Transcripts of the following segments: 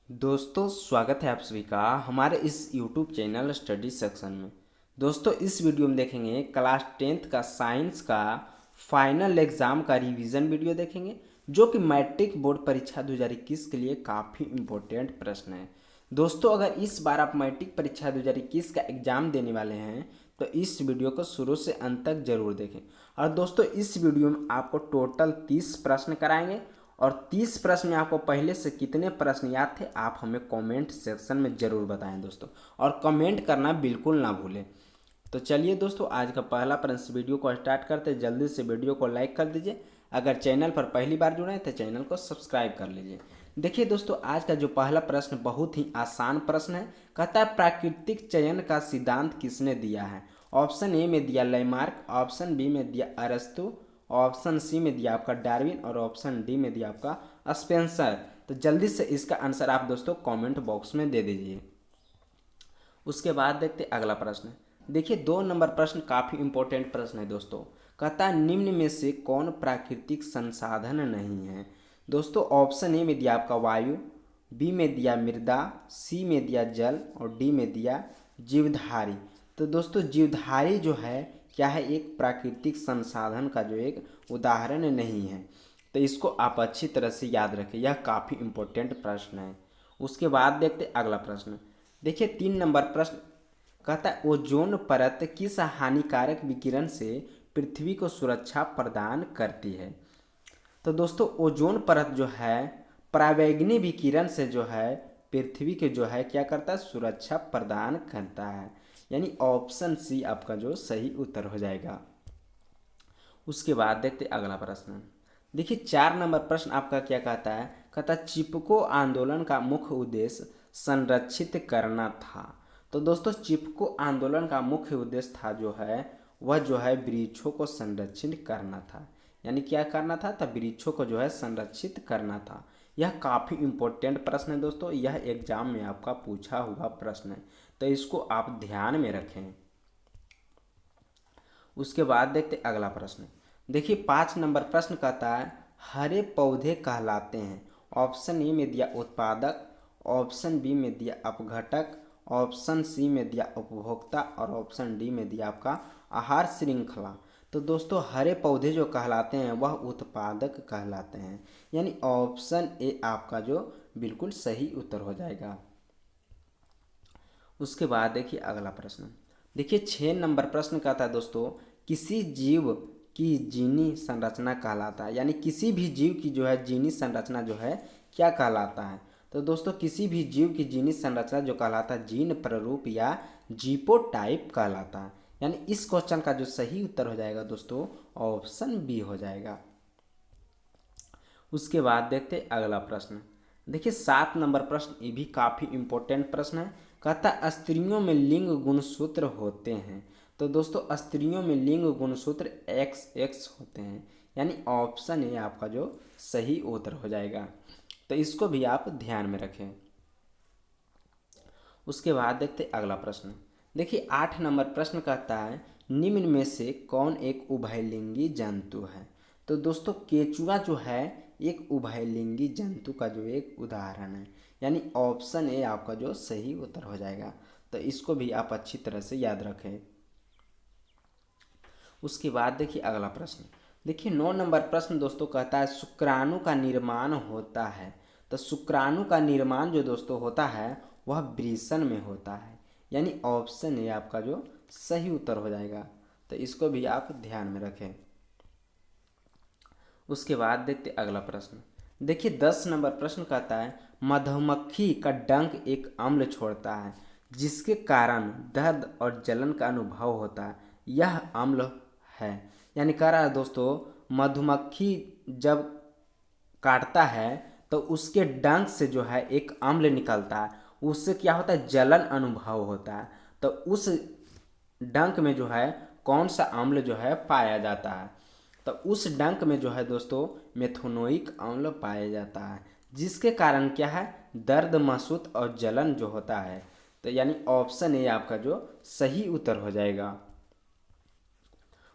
दोस्तों स्वागत है आप सभी का हमारे इस YouTube चैनल स्टडी सेक्शन में। दोस्तों इस वीडियो में देखेंगे क्लास 10th का साइंस का फाइनल एग्ज़ाम का रिवीजन वीडियो देखेंगे, जो कि मैट्रिक बोर्ड परीक्षा 2021 के लिए काफ़ी इम्पोर्टेंट प्रश्न है। दोस्तों अगर इस बार आप मैट्रिक परीक्षा 2021 का एग्ज़ाम देने वाले हैं तो इस वीडियो को शुरू से अंत तक जरूर देखें। और दोस्तों इस वीडियो में आपको टोटल 30 प्रश्न कराएंगे और 30 प्रश्न में आपको पहले से कितने प्रश्न याद थे आप हमें कमेंट सेक्शन में ज़रूर बताएं दोस्तों, और कमेंट करना बिल्कुल ना भूलें। तो चलिए दोस्तों आज का पहला प्रश्न वीडियो को स्टार्ट करते हैं। जल्दी से वीडियो को लाइक कर दीजिए, अगर चैनल पर पहली बार जुड़े हैं तो चैनल को सब्सक्राइब कर लीजिए। देखिए दोस्तों आज का जो पहला प्रश्न बहुत ही आसान प्रश्न है। कहता है प्राकृतिक चयन का सिद्धांत किसने दिया है। ऑप्शन ए में दिया लेमार्क, ऑप्शन बी में दिया अरस्तु, ऑप्शन सी में दिया आपका डार्विन और ऑप्शन डी में दिया आपका स्पेंसर। तो जल्दी से इसका आंसर आप दोस्तों कमेंट बॉक्स में दे दीजिए। उसके बाद देखते अगला प्रश्न। देखिए 2 नंबर प्रश्न काफ़ी इंपॉर्टेंट प्रश्न है दोस्तों। कहता है निम्न में से कौन प्राकृतिक संसाधन नहीं है। दोस्तों ऑप्शन ए में दिया आपका वायु, बी में दिया मृदा, सी में दिया जल और डी में दिया जीवधारी। तो दोस्तों जीवधारी जो है क्या है, एक प्राकृतिक संसाधन का जो एक उदाहरण नहीं है। तो इसको आप अच्छी तरह से याद रखें, यह काफ़ी इंपॉर्टेंट प्रश्न है। उसके बाद देखते अगला प्रश्न। देखिए 3 नंबर प्रश्न कहता है ओजोन परत किस हानिकारक विकिरण से पृथ्वी को सुरक्षा प्रदान करती है। तो दोस्तों ओजोन परत जो है परावैंगनी विकिरण से जो है पृथ्वी के जो है क्या करता है, सुरक्षा प्रदान करता है। यानी ऑप्शन सी आपका जो सही उत्तर हो जाएगा। उसके बाद देखते अगला प्रश्न। देखिए 4 नंबर प्रश्न आपका क्या कहता है। कहता है चिपको आंदोलन का मुख्य उद्देश्य संरक्षित करना था। तो दोस्तों चिपको आंदोलन का मुख्य उद्देश्य था जो है वह जो है वृक्षों को संरक्षित करना था। यानी क्या करना था, तो वृक्षों को जो है संरक्षित करना था। यह काफ़ी इम्पोर्टेंट प्रश्न है दोस्तों, यह एग्जाम में आपका पूछा हुआ प्रश्न है, तो इसको आप ध्यान में रखें। उसके बाद देखते अगला प्रश्न। देखिए 5 नंबर प्रश्न कहता है हरे पौधे कहलाते हैं। ऑप्शन ए में दिया उत्पादक, ऑप्शन बी में दिया अपघटक, ऑप्शन सी में दिया उपभोक्ता और ऑप्शन डी में दिया आपका आहार श्रृंखला। तो दोस्तों हरे पौधे जो कहलाते हैं वह उत्पादक कहलाते हैं। यानी ऑप्शन ए आपका जो बिल्कुल सही उत्तर हो जाएगा। उसके बाद देखिए अगला प्रश्न। देखिए 6 नंबर प्रश्न का था दोस्तों किसी जीव की जीनी संरचना कहलाता है। यानी किसी भी जीव की जो है जीनी संरचना जो है क्या कहलाता है। तो दोस्तों किसी भी जीव की जीनी संरचना जो कहलाता है जीन प्ररूप या जीपोटाइप कहलाता है। यानी इस क्वेश्चन का जो सही उत्तर हो जाएगा दोस्तों ऑप्शन बी हो जाएगा। उसके बाद देखते अगला प्रश्न। देखिए 7 नंबर प्रश्न ये भी काफ़ी इम्पोर्टेंट प्रश्न है। कहता है स्त्रियों में लिंग गुणसूत्र होते हैं। तो दोस्तों स्त्रियों में लिंग गुणसूत्र XX होते हैं। यानी ऑप्शन ए आपका जो सही उत्तर हो जाएगा, तो इसको भी आप ध्यान में रखें। उसके बाद देखते अगला प्रश्न। देखिए 8 नंबर प्रश्न कहता है निम्न में से कौन एक उभयलिंगी जंतु है। तो दोस्तों केचुआ जो है एक उभयलिंगी जंतु का जो एक उदाहरण है। यानी ऑप्शन ए आपका जो सही उत्तर हो जाएगा, तो इसको भी आप अच्छी तरह से याद रखें। उसके बाद देखिए अगला प्रश्न। देखिए 9 नंबर प्रश्न दोस्तों कहता है शुक्राणु का निर्माण होता है। तो शुक्राणु का निर्माण जो दोस्तों होता है वह वृषण में होता है। यानी ऑप्शन ए आपका जो सही उत्तर हो जाएगा, तो इसको भी आप ध्यान में रखें। उसके बाद देखते अगला प्रश्न। देखिए 10 नंबर प्रश्न कहता है मधुमक्खी का डंक एक अम्ल छोड़ता है जिसके कारण दर्द और जलन का अनुभव होता है, यह अम्ल है। यानी कह रहा है दोस्तों मधुमक्खी जब काटता है तो उसके डंक से जो है एक अम्ल निकलता है, उससे क्या होता है जलन अनुभव होता है। तो उस डंक में जो है कौन सा अम्ल जो है पाया जाता है, तो उस डंक में जो है दोस्तों मेथोनोइक अम्ल पाया जाता है, जिसके कारण क्या है दर्द महसूस और जलन जो होता है। तो यानी ऑप्शन ए आपका जो सही उत्तर हो जाएगा।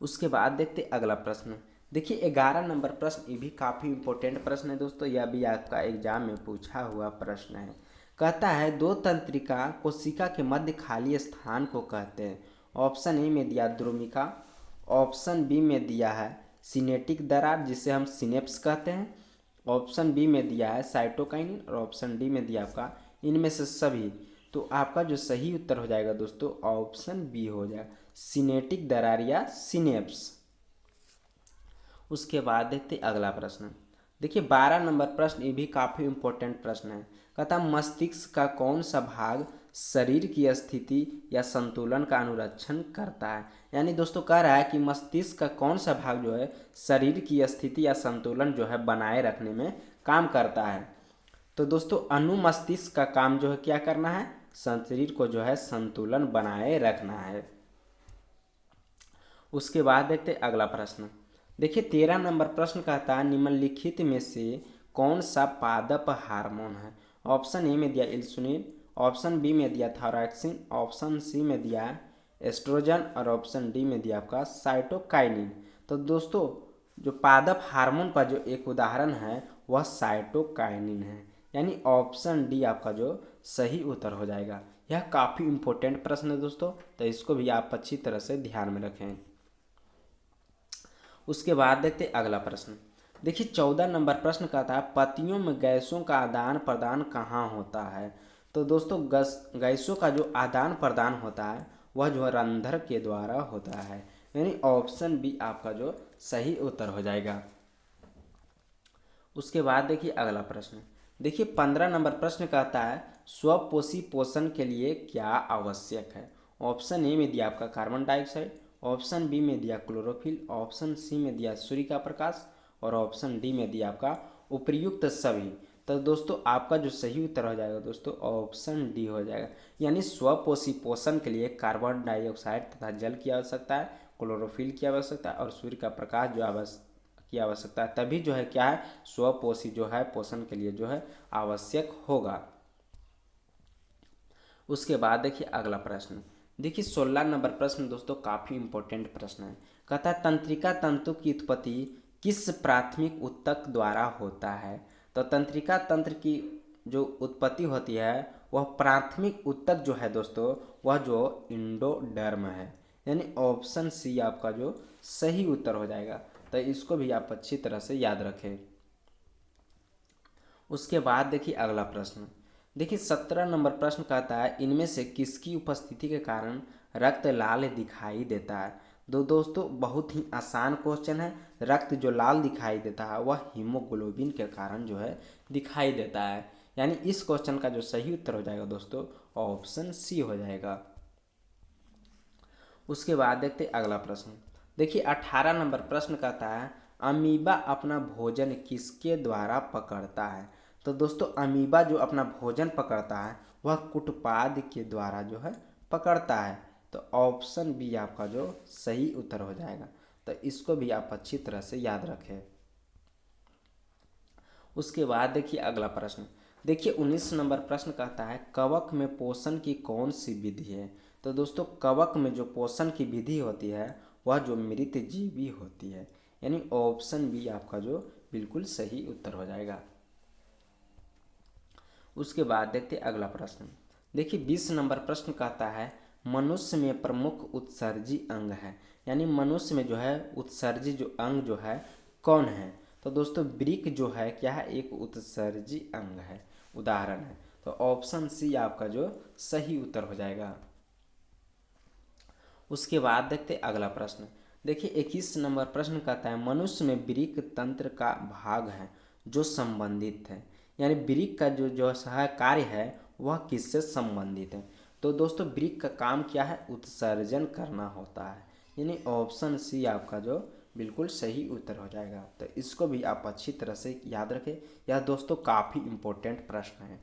उसके बाद देखते अगला प्रश्न। देखिए 11 नंबर प्रश्न, ये भी काफ़ी इंपॉर्टेंट प्रश्न है दोस्तों, यह भी आपका एग्जाम में पूछा हुआ प्रश्न है। कहता है दो तंत्रिका कोशिका के मध्य खाली स्थान को कहते हैं। ऑप्शन ए में दिया द्रुमिका, ऑप्शन बी में दिया है सिनेटिक दरार जिसे हम सिनेप्स कहते हैं, ऑप्शन बी में दिया है साइटोकाइनिन और ऑप्शन डी में दिया आपका इनमें से सभी। तो आपका जो सही उत्तर हो जाएगा दोस्तों ऑप्शन बी हो जाएगा, सिनेटिक दरार या सिनेप्स। उसके बाद देखते अगला प्रश्न। देखिए 12 नंबर प्रश्न, ये भी काफ़ी इंपॉर्टेंट प्रश्न है। कहता मस्तिष्क का कौन सा भाग शरीर की स्थिति या संतुलन का अनुरक्षण करता है। यानी दोस्तों कह रहा है कि मस्तिष्क का कौन सा भाग जो है शरीर की स्थिति या संतुलन जो है बनाए रखने में काम करता है। तो दोस्तों अनुमस्तिष्क का काम जो है क्या करना है, शरीर को जो है संतुलन बनाए रखना है। उसके बाद देखते अगला प्रश्न। देखिए 13 नंबर प्रश्न कहता है निम्नलिखित में से कौन सा पादप हार्मोन है। ऑप्शन ए में दिया इंसुलिन, ऑप्शन बी में दिया थायरॉक्सिन, ऑप्शन सी में दिया एस्ट्रोजन और ऑप्शन डी में दिया आपका साइटोकाइनिन। तो दोस्तों जो पादप हार्मोन का जो एक उदाहरण है वह साइटोकाइनिन है, यानी ऑप्शन डी आपका जो सही उत्तर हो जाएगा। यह काफ़ी इंपॉर्टेंट प्रश्न है दोस्तों, तो इसको भी आप अच्छी तरह से ध्यान में रखें। उसके बाद देखते अगला प्रश्न। देखिए 14 नंबर प्रश्न कहता है पतियों में गैसों का आदान प्रदान कहाँ होता है। तो दोस्तों गैसों का जो आदान प्रदान होता है वह जो है रंध्र के द्वारा होता है, यानी ऑप्शन बी आपका जो सही उत्तर हो जाएगा। उसके बाद देखिए अगला प्रश्न। देखिए 15 नंबर प्रश्न कहता है स्वपोषी पोषण के लिए क्या आवश्यक है। ऑप्शन ए में दिया आपका कार्बन डाइऑक्साइड, ऑप्शन बी में दिया क्लोरोफिल, ऑप्शन सी में दिया सूर्य का प्रकाश और ऑप्शन डी में दिया आपका उपर्युक्त सभी। तो दोस्तों आपका जो सही उत्तर हो जाएगा दोस्तों ऑप्शन डी हो जाएगा, यानी स्वपोषी पोषण के लिए कार्बन डाइऑक्साइड तथा जल की आवश्यकता है, क्लोरोफिल की आवश्यकता है और सूर्य का प्रकाश जो की आवश्यकता है, तभी जो है क्या है स्वपोषी जो है पोषण के लिए जो है आवश्यक होगा। उसके बाद देखिए अगला प्रश्न। देखिए 16 नंबर प्रश्न दोस्तों काफ़ी इंपॉर्टेंट प्रश्न है। कहता है तंत्रिका तंतु की उत्पत्ति किस प्राथमिक ऊतक द्वारा होता है। तो तंत्रिका तंत्र की जो उत्पत्ति होती है वह प्राथमिक ऊतक जो है दोस्तों वह जो इंडोडर्म है, यानी ऑप्शन सी आपका जो सही उत्तर हो जाएगा। तो इसको भी आप अच्छी तरह से याद रखें। उसके बाद देखिए अगला प्रश्न। देखिए 17 नंबर प्रश्न कहता है इनमें से किसकी उपस्थिति के कारण रक्त लाल दिखाई देता है। दोस्तों बहुत ही आसान क्वेश्चन है। रक्त जो लाल दिखाई देता है वह हीमोग्लोबिन के कारण जो है दिखाई देता है, यानी इस क्वेश्चन का जो सही उत्तर हो जाएगा दोस्तों ऑप्शन सी हो जाएगा। उसके बाद देखते अगला प्रश्न। देखिए 18 नंबर प्रश्न कहता है अमीबा अपना भोजन किसके द्वारा पकड़ता है। तो दोस्तों अमीबा जो अपना भोजन पकड़ता है वह कुटपाद के द्वारा जो है पकड़ता है। तो ऑप्शन बी आपका जो सही उत्तर हो जाएगा। तो इसको भी आप अच्छी तरह से याद रखें। उसके बाद देखिए अगला प्रश्न। देखिए 19 नंबर प्रश्न कहता है कवक में पोषण की कौन सी विधि है। तो दोस्तों कवक में जो पोषण की विधि होती है वह जो मृत जीवी होती है, यानी ऑप्शन बी आपका जो बिल्कुल सही उत्तर हो जाएगा। उसके बाद देखते अगला प्रश्न। देखिए 20 नंबर प्रश्न कहता है मनुष्य में प्रमुख उत्सर्जी अंग है, यानी मनुष्य में जो है उत्सर्जी जो अंग जो है कौन है। तो दोस्तों वृक्क जो है क्या है एक उत्सर्जी अंग है, उदाहरण है। तो ऑप्शन सी आपका जो सही उत्तर हो जाएगा। उसके बाद देखते अगला प्रश्न। देखिए 21 नंबर प्रश्न कहता है मनुष्य में वृक्क तंत्र का भाग है जो संबंधित है, यानी वृक्क का जो सह कार्य है वह किससे संबंधित है। तो दोस्तों वृक्क का काम क्या है उत्सर्जन करना होता है, यानी ऑप्शन सी आपका जो बिल्कुल सही उत्तर हो जाएगा। तो इसको भी आप अच्छी तरह से याद रखें, यह दोस्तों काफ़ी इम्पोर्टेंट प्रश्न है।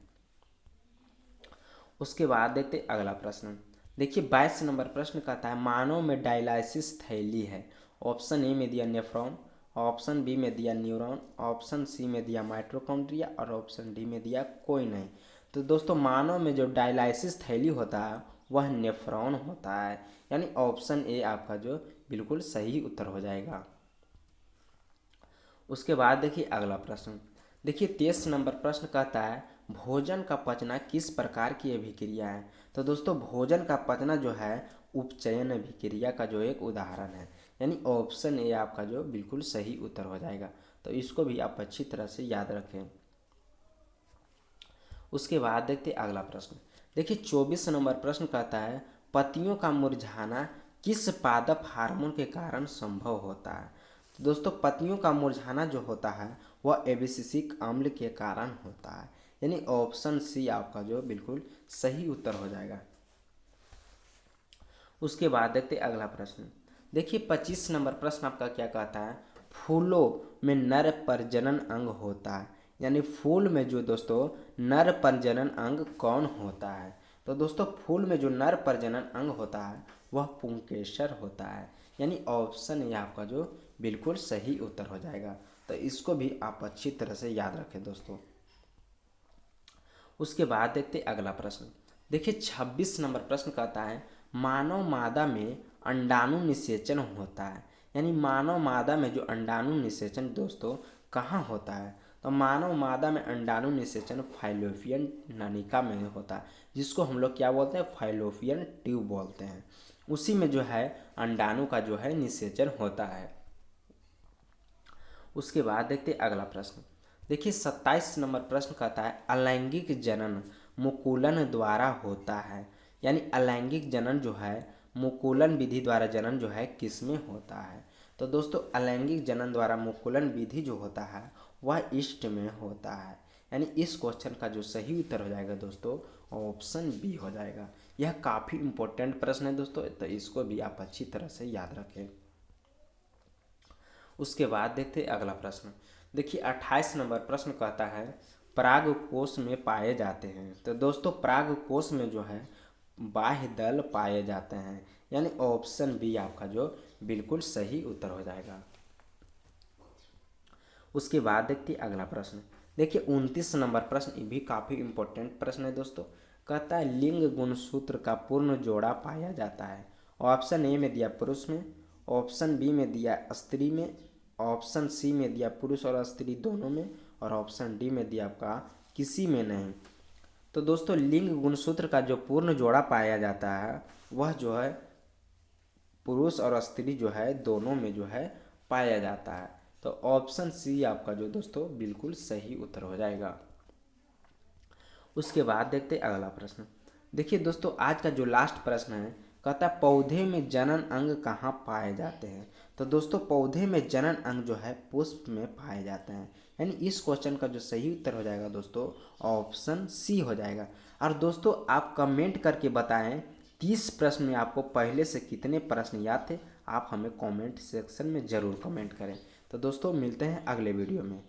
उसके बाद देखते अगला प्रश्न। देखिए 22 नंबर प्रश्न कहता है मानव में डायलाइसिस थैली है। ऑप्शन ए में दिया नेफ्रॉन, ऑप्शन बी में दिया न्यूरॉन, ऑप्शन सी में दिया माइटोकॉन्ड्रिया और ऑप्शन डी में दिया कोई नहीं। तो दोस्तों मानव में जो डायलाइसिस थैली होता है वह नेफ्रॉन होता है, यानी ऑप्शन ए आपका जो बिल्कुल सही उत्तर हो जाएगा। उसके बाद देखिए अगला प्रश्न। देखिए 23 नंबर प्रश्न कहता है भोजन का पचना किस प्रकार की अभिक्रिया है। तो दोस्तों भोजन का पचना जो है उपचयन अभिक्रिया का जो एक उदाहरण है, यानी ऑप्शन ए आपका जो बिल्कुल सही उत्तर हो जाएगा। तो इसको भी आप अच्छी तरह से याद रखें। उसके बाद देखते अगला प्रश्न। देखिए 24 नंबर प्रश्न कहता है पत्तियों का मुरझाना किस पादप हार्मोन के कारण संभव होता है। तो दोस्तों पत्तियों का मुरझाना जो होता है वह एबिसिसिक अम्ल के कारण होता है, यानी ऑप्शन सी आपका जो बिल्कुल सही उत्तर हो जाएगा। उसके बाद देखते अगला प्रश्न। देखिए 25 नंबर प्रश्न आपका क्या कहता है फूलों में नर प्रजनन अंग होता है, यानी फूल में जो दोस्तों नर प्रजनन अंग कौन होता है। तो दोस्तों फूल में जो नर प्रजनन अंग होता है वह पुंकेसर होता है, यानी ऑप्शन ये आपका जो बिल्कुल सही उत्तर हो जाएगा। तो इसको भी आप अच्छी तरह से याद रखें दोस्तों। उसके बाद देखते अगला प्रश्न। देखिए 26 नंबर प्रश्न कहता है मानव मादा में अंडाणु निषेचन होता है, यानी मानव मादा में जो अंडाणु निषेचन दोस्तों कहाँ होता है। तो मानव मादा में अंडाणु निषेचन फाइलोपियन नलिका में होता है, जिसको हम लोग क्या बोलते हैं फाइलोपियन ट्यूब बोलते हैं। उसी में जो है अंडाणु का जो है निषेचन होता है। उसके बाद देखते अगला प्रश्न। देखिए 27 नंबर प्रश्न कहता है अलैंगिक जनन मुकुलन द्वारा होता है, यानी अलैंगिक जनन जो है मुकुलन विधि द्वारा जनन जो है किसमें होता है। तो दोस्तों अलैंगिक जनन द्वारा मुकुलन विधि जो होता है वह ईस्ट में होता है, यानी इस क्वेश्चन का जो सही उत्तर हो जाएगा दोस्तों ऑप्शन बी हो जाएगा। यह काफ़ी इंपॉर्टेंट प्रश्न है दोस्तों, तो इसको भी आप अच्छी तरह से याद रखें। उसके बाद देखते अगला प्रश्न। देखिए 28 नंबर प्रश्न कहता है पराग कोश में पाए जाते हैं। तो दोस्तों पराग कोश में जो है बाह्य दल पाए जाते हैं, यानी ऑप्शन बी आपका जो बिल्कुल सही उत्तर हो जाएगा। उसके बाद देखते अगला प्रश्न। देखिए 29 नंबर प्रश्न ये भी काफ़ी इंपॉर्टेंट प्रश्न है दोस्तों। कहता है लिंग गुणसूत्र का पूर्ण जोड़ा पाया जाता है। ऑप्शन ए में दिया पुरुष में, ऑप्शन बी में दिया स्त्री में, ऑप्शन सी में दिया पुरुष और स्त्री दोनों में, और ऑप्शन डी में दिया आपका किसी में नहीं। तो दोस्तों लिंग गुणसूत्र का जो पूर्ण जोड़ा पाया जाता है वह जो है पुरुष और स्त्री जो है दोनों में जो है पाया जाता है। तो ऑप्शन सी आपका जो दोस्तों बिल्कुल सही उत्तर हो जाएगा। उसके बाद देखते अगला प्रश्न। देखिए दोस्तों आज का जो लास्ट प्रश्न है कहता है पौधे में जनन अंग कहाँ पाए जाते हैं। तो दोस्तों पौधे में जनन अंग जो है पुष्प में पाए जाते हैं, यानी इस क्वेश्चन का जो सही उत्तर हो जाएगा दोस्तों ऑप्शन सी हो जाएगा। और दोस्तों आप कमेंट करके बताएं 30 प्रश्न में आपको पहले से कितने प्रश्न याद थे, आप हमें कमेंट सेक्शन में ज़रूर कमेंट करें। तो दोस्तों मिलते हैं अगले वीडियो में।